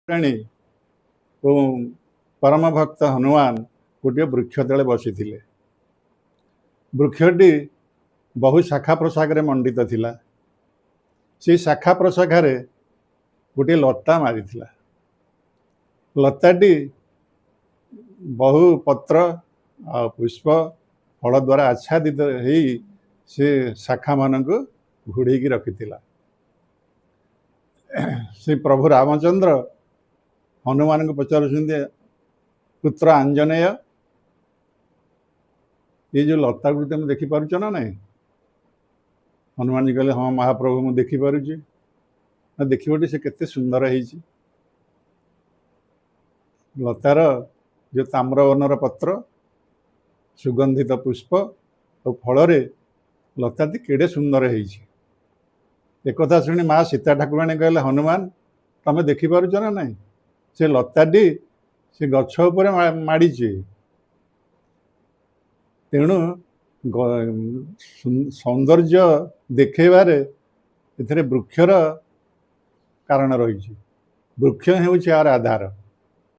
प्राणी परम भक्त हनुमान गोटे वृक्ष तले बसी वृक्षटी बहु शाखा प्रशाखा मंडित थिला। से शाखा प्रशाखार गोटे लता मारी लताटी बहु पत्र आ पुष्प फल द्वारा आच्छादित हो से शाखा मान को घोड़े रखी से प्रभु रामचंद्र हनुमान को पचार पुत्र आंजनेय ये जो लता गुड़ी तुम देखिपुच ना नहीं। हनुमान जी कहले हाँ महाप्रभु मुझे देखिपुची देखिए से केते सुंदर है लतार जो ताम्रवर्णर पत्र सुगंधित पुष्प और फल लताटी केड़े सुंदर है। एक शुणी माँ सीता ठाकुराणी कहले हनुमान तमें देखिपुच ना नहीं से लताटी से गछ उपर माड़ी तेणु सौंदर्य देखेबारे एथिरे वृक्षर कारण रही। वृक्ष हेउछि यार आधार।